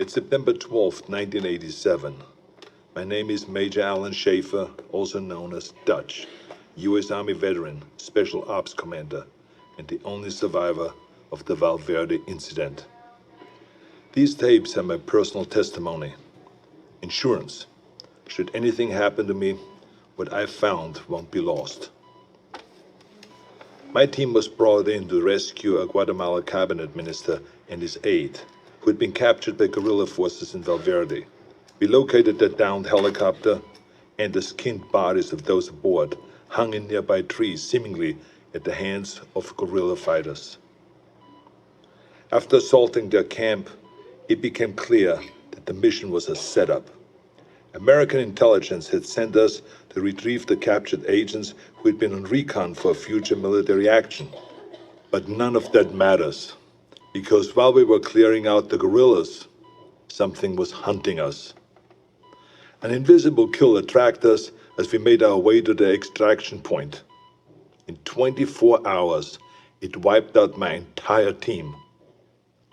It's September 12th, 1987. My name is Major Alan Schaefer, also known as Dutch, U.S. Army veteran, Special Ops Commander, and the only survivor of the Valverde incident. These tapes are my personal testimony. Insurance. Should anything happen to me, what I found won't be lost. My team was brought in to rescue a Guatemala cabinet minister and his aide, who had been captured by guerrilla forces in Valverde. We located the downed helicopter, and the skinned bodies of those aboard hung in nearby trees, seemingly at the hands of guerrilla fighters. After assaulting their camp, it became clear that the mission was a setup. American intelligence had sent us to retrieve the captured agents who had been on recon for future military action. But none of that matters, because while we were clearing out the guerrillas, something was hunting us. An invisible killer tracked us as we made our way to the extraction point. In 24 hours, it wiped out my entire team.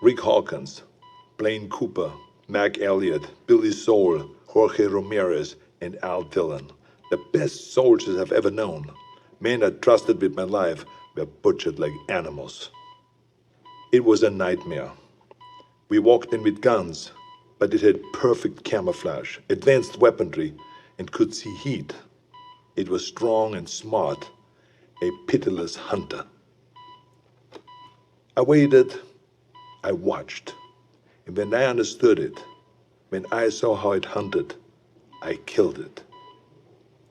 Rick Hawkins, Blaine Cooper, Mac Elliott, Billy Soul, Jorge Ramirez, and Al Dillon, the best soldiers I've ever known. Men I trusted with my life were butchered like animals. It was a nightmare. We walked in with guns, but it had perfect camouflage, advanced weaponry, and could see heat. It was strong and smart, a pitiless hunter. I waited, I watched, and when I understood it, when I saw how it hunted, I killed it.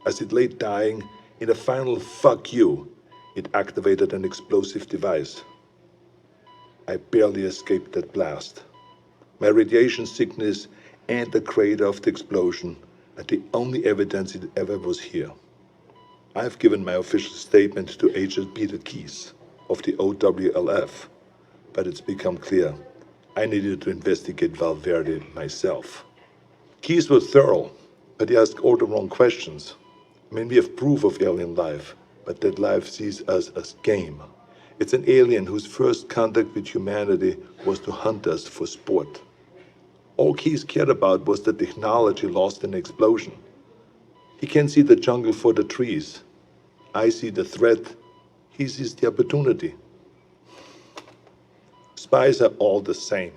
As it lay dying, in a final fuck you, it activated an explosive device. I barely escaped that blast. My radiation sickness and the crater of the explosion are the only evidence it ever was here. I've given my official statement to Agent Peter Keyes of the OWLF, but it's become clear I needed to investigate Valverde myself. Keyes was thorough, but he asked all the wrong questions. I mean, we have proof of alien life, but that life sees us as game. It's an alien whose first contact with humanity was to hunt us for sport. All Keyes cared about was the technology lost in the explosion. He can see the jungle for the trees. I see the threat. He sees the opportunity. Spies are all the same.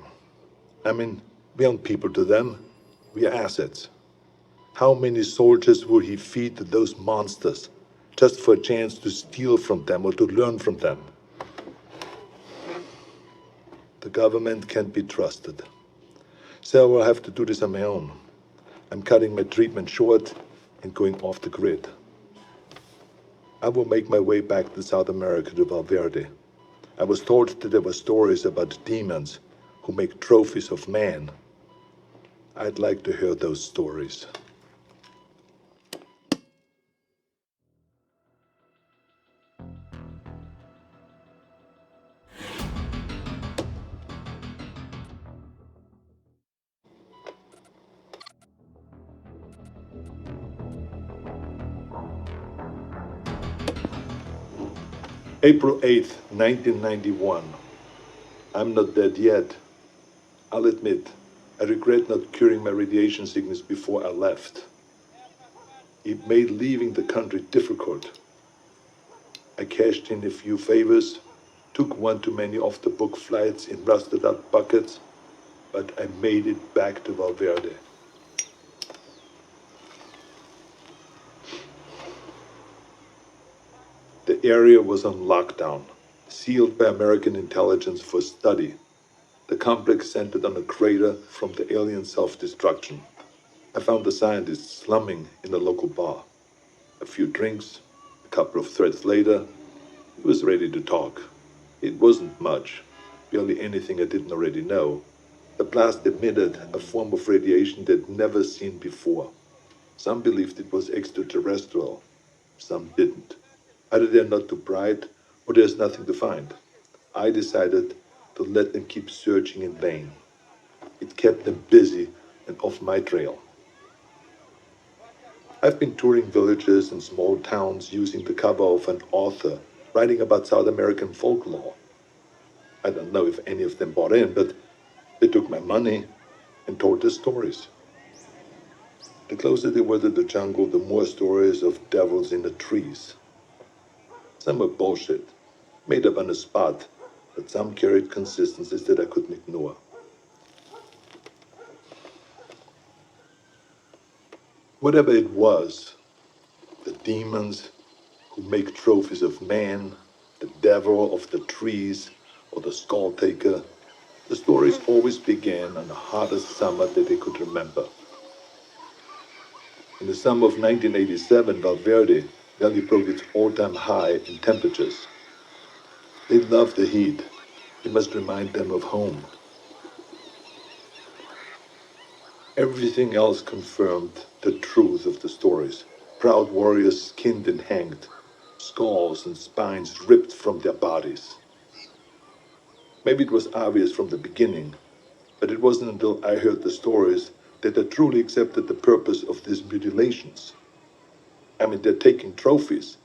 I mean, we aren't people to them. We are assets. How many soldiers would he feed to those monsters just for a chance to steal from them or to learn from them? The government can't be trusted. So I will have to do this on my own. I'm cutting my treatment short and going off the grid. I will make my way back to South America to Valverde. I was told that there were stories about demons who make trophies of man. I'd like to hear those stories. April 8th, 1991. I'm not dead yet. I'll admit, I regret not curing my radiation sickness before I left. It made leaving the country difficult. I cashed in a few favors, took one too many off-the-book flights in rusted-out buckets, but I made it back to Valverde. The area was on lockdown, sealed by American intelligence for study. The complex centered on a crater from the alien self-destruction. I found the scientists slumming in a local bar. A few drinks, a couple of threads later, he was ready to talk. It wasn't much, barely anything I didn't already know. The blast emitted a form of radiation they'd never seen before. Some believed it was extraterrestrial, some didn't. Either they're not too bright, or there's nothing to find. I decided to let them keep searching in vain. It kept them busy and off my trail. I've been touring villages and small towns using the cover of an author writing about South American folklore. I don't know if any of them bought in, but they took my money. and told their stories. The closer they were to the jungle, the more stories of devils in the trees. Some were bullshit, made up on the spot, but some carried consistencies that I couldn't ignore. Whatever it was, the demons who make trophies of man, the devil of the trees, or the skull taker, the stories always began on the hottest summer that they could remember. In the summer of 1987, Valverde Valley broke its all-time high in temperatures. They loved the heat. It must remind them of home. Everything else confirmed the truth of the stories. Proud warriors skinned and hanged, skulls and spines ripped from their bodies. Maybe it was obvious from the beginning, but it wasn't until I heard the stories that I truly accepted the purpose of these mutilations. I mean, they're taking trophies.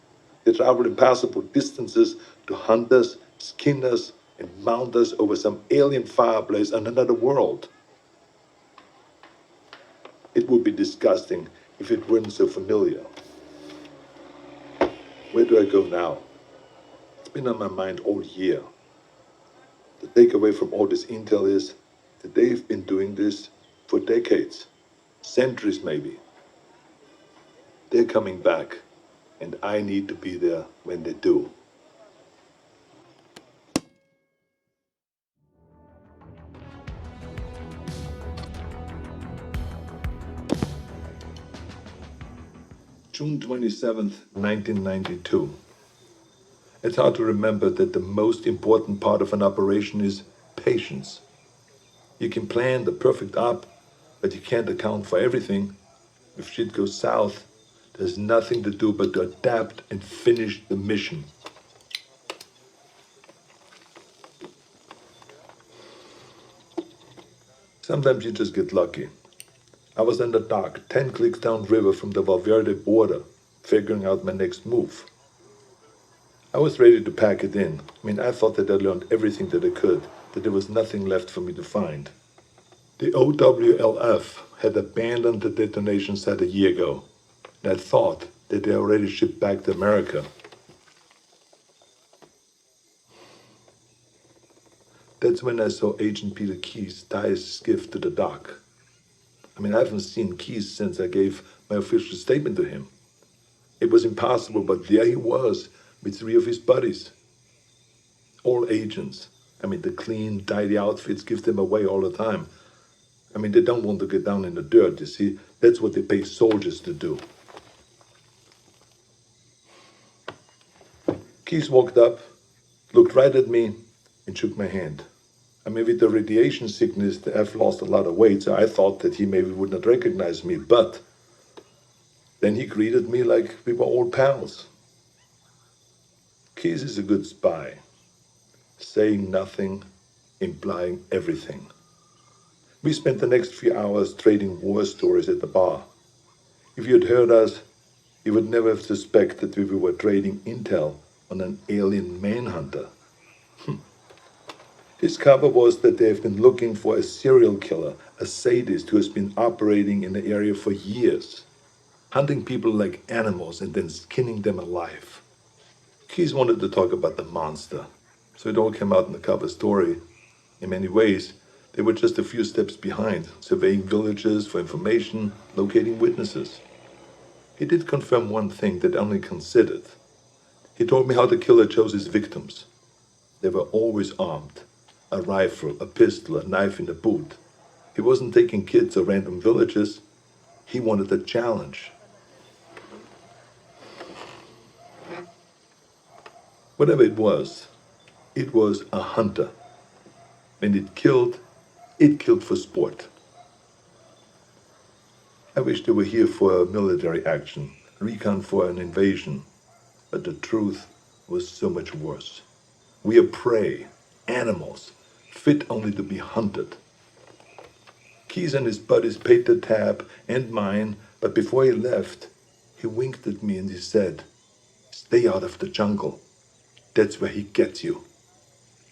They travel impassable distances to hunt us, skin us, and mount us over some alien fireplace on another world. It would be disgusting if it weren't so familiar. Where do I go now? It's been on my mind all year. The takeaway from all this intel is that they've been doing this for decades, centuries maybe. They're coming back, and I need to be there when they do. June 27th, 1992. It's hard to remember that the most important part of an operation is patience. You can plan the perfect op, but you can't account for everything. If shit goes south, there's nothing to do but to adapt and finish the mission. Sometimes you just get lucky. I was in the dock, 10 clicks downriver from the Valverde border, figuring out my next move. I was ready to pack it in. I thought that I learned everything that I could, that there was nothing left for me to find. The OWLF had abandoned the detonation site a year ago, and I thought that they already shipped back to America. That's when I saw Agent Peter Keyes tie his skiff to the dock. I haven't seen Keyes since I gave my official statement to him. It was impossible, but there he was with three of his buddies. All agents. The clean, tidy outfits give them away all the time. They don't want to get down in the dirt, you see. That's what they pay soldiers to do. Keyes walked up, looked right at me, and shook my hand. With the radiation sickness, I've lost a lot of weight, so I thought that he maybe would not recognize me, but then he greeted me like we were old pals. Keyes is a good spy, saying nothing, implying everything. We spent the next few hours trading war stories at the bar. If you had heard us, you would never have suspected we were trading intel on an alien manhunter. His cover was that they have been looking for a serial killer, a sadist who has been operating in the area for years, hunting people like animals and then skinning them alive. Keyes wanted to talk about the monster, so it all came out in the cover story. In many ways, they were just a few steps behind, surveying villages for information, locating witnesses. He did confirm one thing that I only considered. He told me how the killer chose his victims. They were always armed. A rifle, a pistol, a knife in the boot. He wasn't taking kids or random villages. He wanted a challenge. Whatever it was a hunter. When it killed for sport. I wish they were here for a military action, recon for an invasion, but the truth was so much worse. We are prey, animals, fit only to be hunted. Keyes and his buddies paid the tab and mine, but before he left, he winked at me and he said, "Stay out of the jungle. That's where he gets you."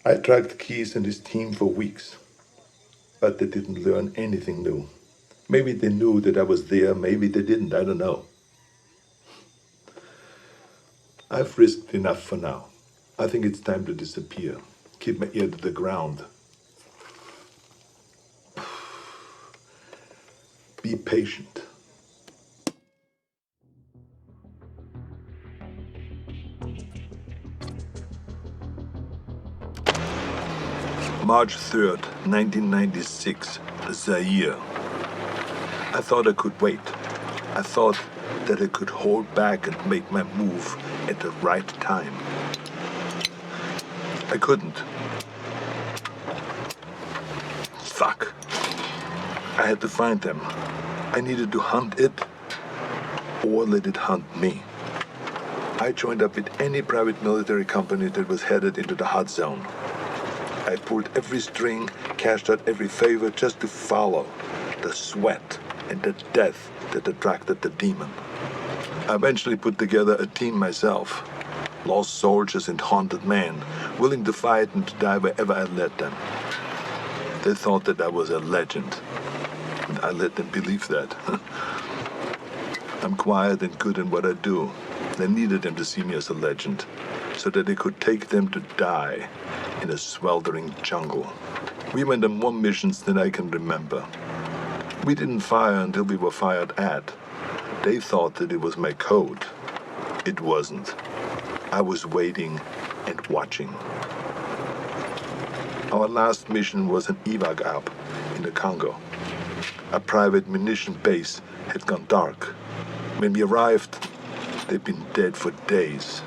I tracked Keyes and his team for weeks. But they didn't learn anything new. Maybe they knew that I was there, maybe they didn't, I don't know. I've risked enough for now. I think it's time to disappear. Keep my ear to the ground. Be patient. March 3rd, 1996, Zaire. I thought I could wait. I thought that I could hold back and make my move at the right time. I couldn't. Fuck. I had to find them. I needed to hunt it or let it hunt me. I joined up with any private military company that was headed into the hot zone. I pulled every string, cashed out every favor just to follow the sweat and the death that attracted the demon. I eventually put together a team myself. Lost soldiers and haunted men, willing to fight and to die wherever I led them. They thought that I was a legend, and I let them believe that. I'm quiet and good in what I do. They needed them to see me as a legend, so that they could take them to die in a sweltering jungle. We went on more missions than I can remember. We didn't fire until we were fired at. They thought that it was my code. It wasn't. I was waiting and watching. Our last mission was an evac up in the Congo. A private munition base had gone dark. When we arrived, they'd been dead for days.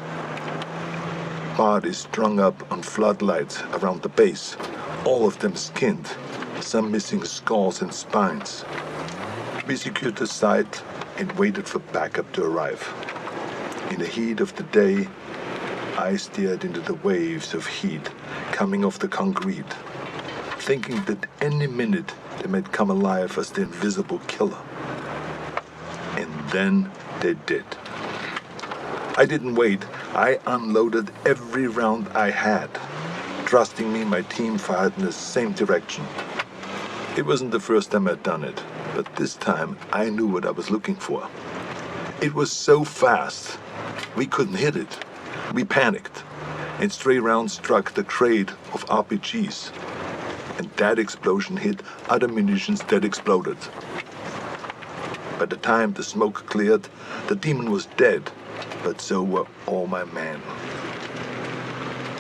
Bodies strung up on floodlights around the base, all of them skinned, some missing skulls and spines. We secured the site and waited for backup to arrive. In the heat of the day, I stared into the waves of heat coming off the concrete, thinking that any minute they might come alive as the invisible killer. And then they did. I didn't wait. I unloaded every round I had. Trusting me, my team fired in the same direction. It wasn't the first time I'd done it, but this time I knew what I was looking for. It was so fast, we couldn't hit it. We panicked, and stray rounds struck the crate of RPGs. And that explosion hit other munitions that exploded. By the time the smoke cleared, the demon was dead, but so were all my men.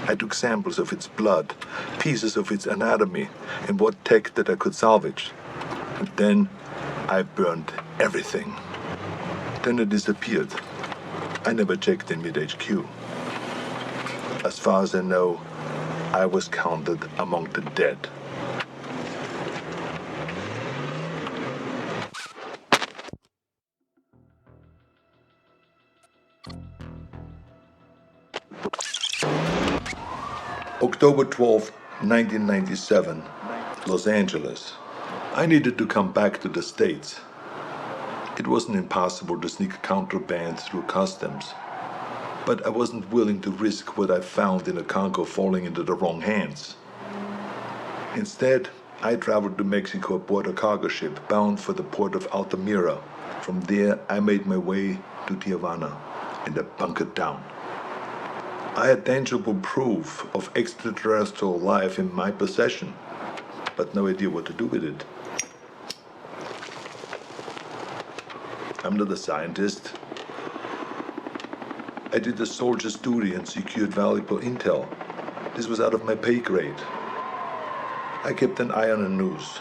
I took samples of its blood, pieces of its anatomy, and what tech that I could salvage. And then I burned everything. Then it disappeared. I never checked in with HQ. As far as I know, I was counted among the dead. October 12, 1997, Los Angeles. I needed to come back to the States. It wasn't impossible to sneak contraband through customs, but I wasn't willing to risk what I found in the Congo falling into the wrong hands. Instead, I traveled to Mexico aboard a cargo ship bound for the port of Altamira. From there, I made my way to Tijuana, and I bunkered down. I had tangible proof of extraterrestrial life in my possession, but no idea what to do with it. I'm not a scientist. I did a soldier's duty and secured valuable intel. This was out of my pay grade. I kept an eye on the news.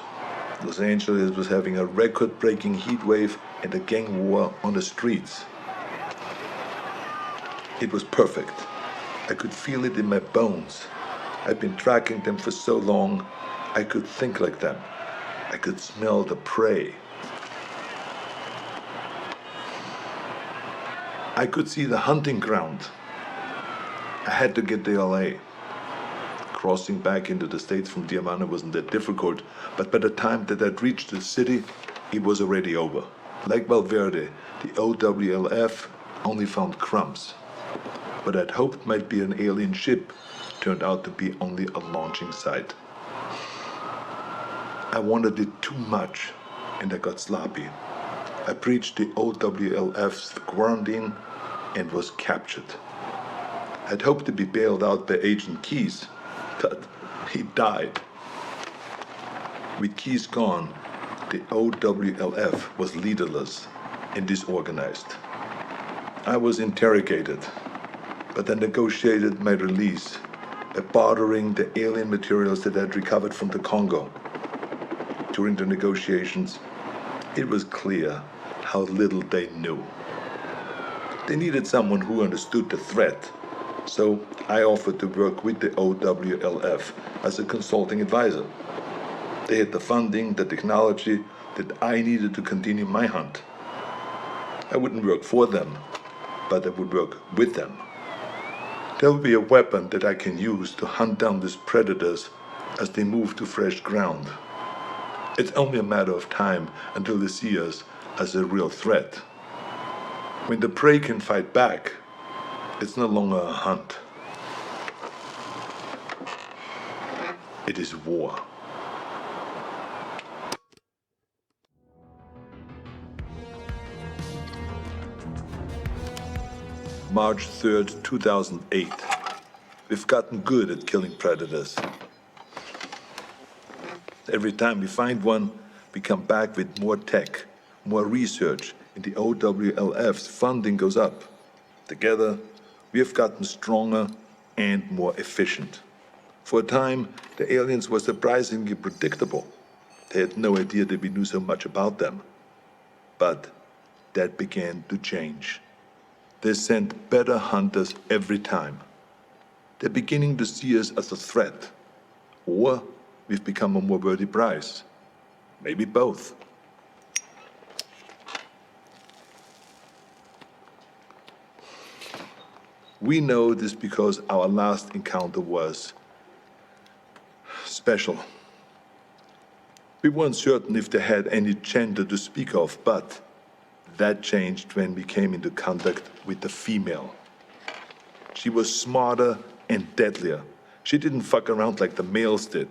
Los Angeles was having a record-breaking heat wave and a gang war on the streets. It was perfect. I could feel it in my bones. I'd been tracking them for so long, I could think like them. I could smell the prey. I could see the hunting ground. I had to get to LA. Crossing back into the States from Tijuana wasn't that difficult, but by the time that I'd reached the city, it was already over. Like Valverde, the OWLF only found crumbs. What I'd hoped might be an alien ship turned out to be only a launching site. I wanted it too much, and I got sloppy. I breached the OWLF's quarantine and was captured. I'd hoped to be bailed out by Agent Keyes, but he died. With Keyes gone, the OWLF was leaderless and disorganized. I was interrogated, but I negotiated my release by bartering the alien materials that I'd recovered from the Congo. During the negotiations, it was clear how little they knew. They needed someone who understood the threat, so I offered to work with the OWLF as a consulting advisor. They had the funding, the technology that I needed to continue my hunt. I wouldn't work for them, but I would work with them. There will be a weapon that I can use to hunt down these predators as they move to fresh ground. It's only a matter of time until they see us as a real threat. When the prey can fight back, it's no longer a hunt. It is war. March 3rd, 2008. We've gotten good at killing predators. Every time we find one, we come back with more tech, more research, and the OWLF's funding goes up. Together, we have gotten stronger and more efficient. For a time, the aliens were surprisingly predictable. They had no idea that we knew so much about them. But that began to change. They sent better hunters every time. They're beginning to see us as a threat. Or we've become a more worthy prize. Maybe both. We know this because our last encounter was special. We weren't certain if they had any gender to speak of, but that changed when we came into contact with the female. She was smarter and deadlier. She didn't fuck around like the males did.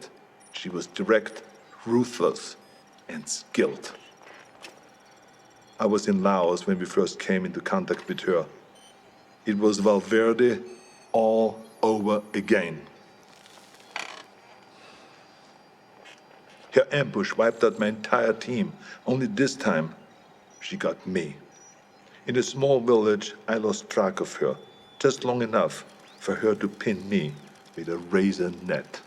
She was direct, ruthless, and skilled. I was in Laos when we first came into contact with her. It was Valverde all over again. Her ambush wiped out my entire team. Only this time, she got me. In a small village, I lost track of her, just long enough for her to pin me with a razor net.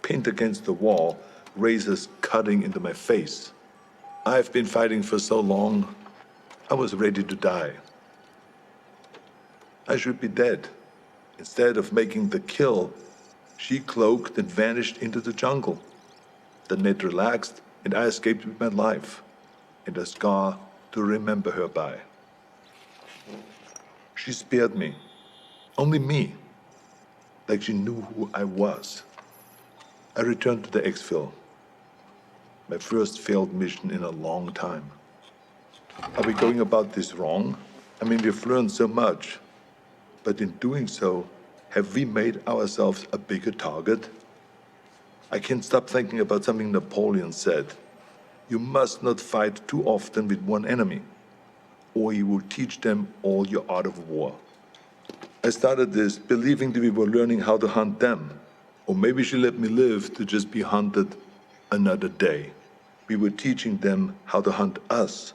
Pinned against the wall, razors cutting into my face. I've been fighting for so long, I was ready to die. I should be dead. Instead of making the kill, she cloaked and vanished into the jungle. The net relaxed, and I escaped with my life, and a scar to remember her by. She spared me, only me, like she knew who I was. I returned to the exfil, my first failed mission in a long time. Are we going about this wrong? I mean, we've learned so much, but in doing so, have we made ourselves a bigger target? I can't stop thinking about something Napoleon said. You must not fight too often with one enemy, or you will teach them all your art of war. I started this believing that we were learning how to hunt them, or maybe she let me live to just be hunted another day. We were teaching them how to hunt us.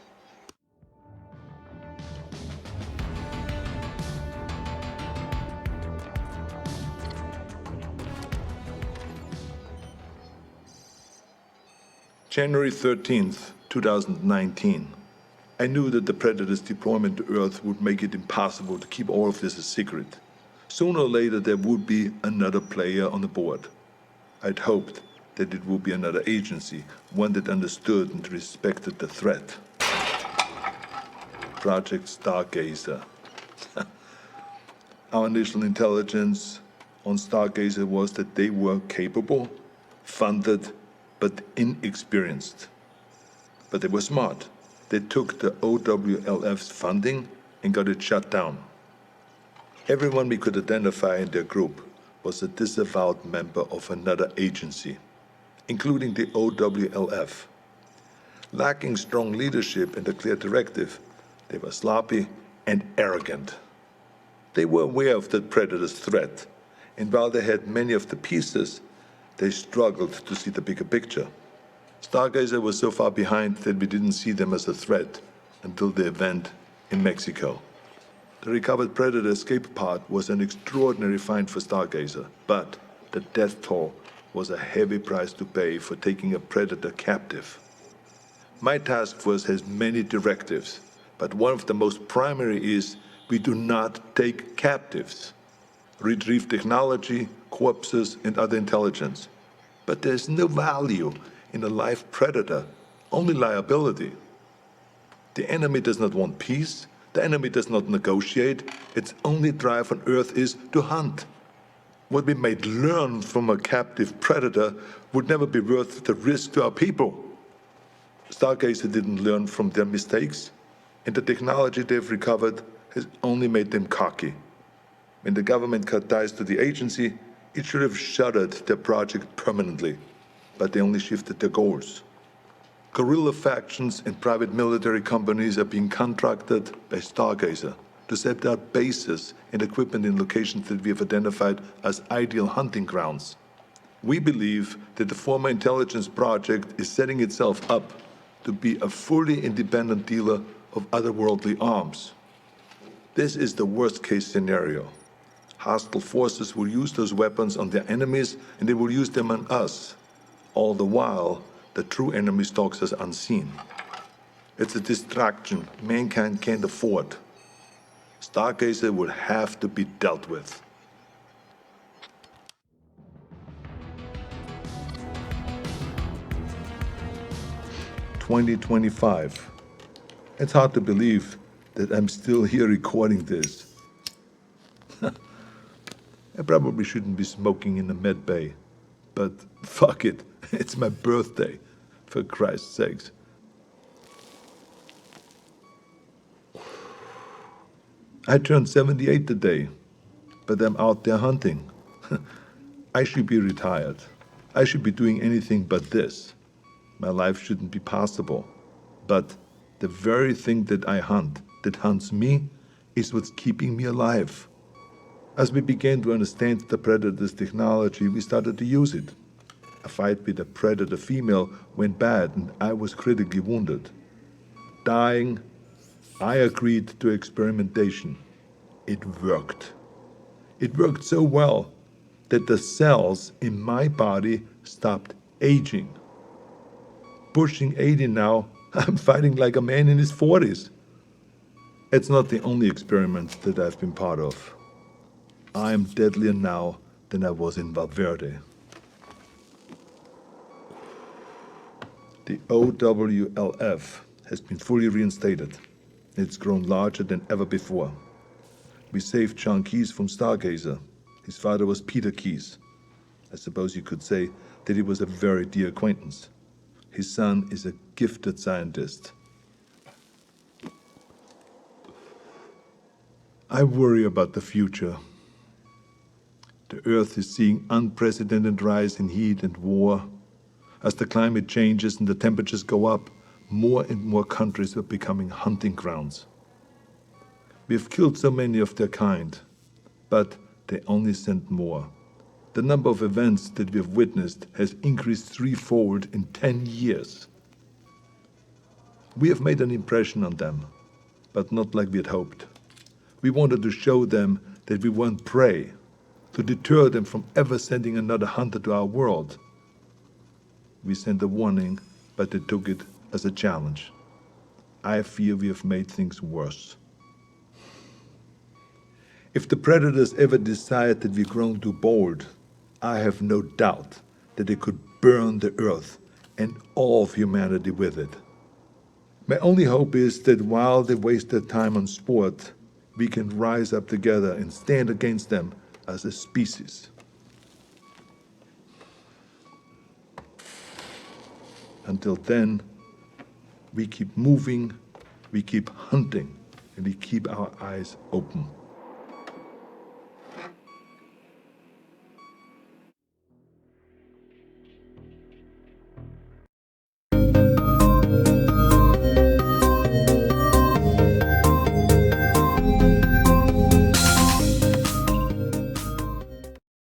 January 13th, 2019. I knew that the Predator's deployment to Earth would make it impossible to keep all of this a secret. Sooner or later, there would be another player on the board. I'd hoped that it would be another agency, one that understood and respected the threat. Project Stargazer. Our initial intelligence on Stargazer was that they were capable, funded, but inexperienced. But they were smart. They took the OWLF's funding and got it shut down. Everyone we could identify in their group was a disavowed member of another agency. including the OWLF. Lacking strong leadership and a clear directive, they were sloppy and arrogant. They were aware of the predator's threat, and while they had many of the pieces, they struggled to see the bigger picture. Stargazer was so far behind that we didn't see them as a threat until the event in Mexico. The recovered Predator escape pod was an extraordinary find for Stargazer, but the death toll was a heavy price to pay for taking a Predator captive. My task force has many directives, but one of the most primary is we do not take captives. Retrieve technology, corpses, and other intelligence. But there's no value in a live predator, only liability. The enemy does not want peace. The enemy does not negotiate. Its only drive on Earth is to hunt. What we might learn from a captive predator would never be worth the risk to our people. Stargazer didn't learn from their mistakes, and the technology they've recovered has only made them cocky. When the government cut ties to the agency, it should have shuttered their project permanently, but they only shifted their goals. Guerrilla factions and private military companies are being contracted by Stargazer to set out bases and equipment in locations that we have identified as ideal hunting grounds. We believe that the former intelligence project is setting itself up to be a fully independent dealer of otherworldly arms. This is the worst-case scenario. Hostile forces will use those weapons on their enemies, and they will use them on us. All the while, the true enemy stalks us unseen. It's a distraction mankind can't afford. Stargazer will have to be dealt with. "2025. It's hard to believe that I'm still here recording this. I probably shouldn't be smoking in the med bay, but fuck it, it's my birthday, for Christ's sakes. I turned 78 today, but I'm out there hunting. I should be retired. I should be doing anything but this. My life shouldn't be possible. But the very thing that I hunt, that hunts me, is what's keeping me alive. As we began to understand the predator's technology, we started to use it. A fight with a predator female went bad and I was critically wounded. Dying, I agreed to experimentation. It worked. It worked so well that the cells in my body stopped aging. Pushing 80 now, I'm fighting like a man in his 40s. It's not the only experiment that I've been part of. I'm deadlier now than I was in Valverde. The OWLF has been fully reinstated. It's grown larger than ever before. We saved John Keyes from Stargazer. His father was Peter Keyes. I suppose you could say that he was a very dear acquaintance. His son is a gifted scientist. I worry about the future. The Earth is seeing unprecedented rise in heat and war. As the climate changes and the temperatures go up, more and more countries are becoming hunting grounds. We have killed so many of their kind, but they only send more. The number of events that we have witnessed has increased threefold in 10 years. We have made an impression on them, but not like we had hoped. We wanted to show them that we weren't prey, to deter them from ever sending another hunter to our world. We sent a warning, but they took it as a challenge. I fear we have made things worse. If the predators ever decide that we've grown too bold, I have no doubt that they could burn the Earth and all of humanity with it. My only hope is that while they waste their time on sport, we can rise up together and stand against them as a species. Until then, we keep moving, we keep hunting, and we keep our eyes open.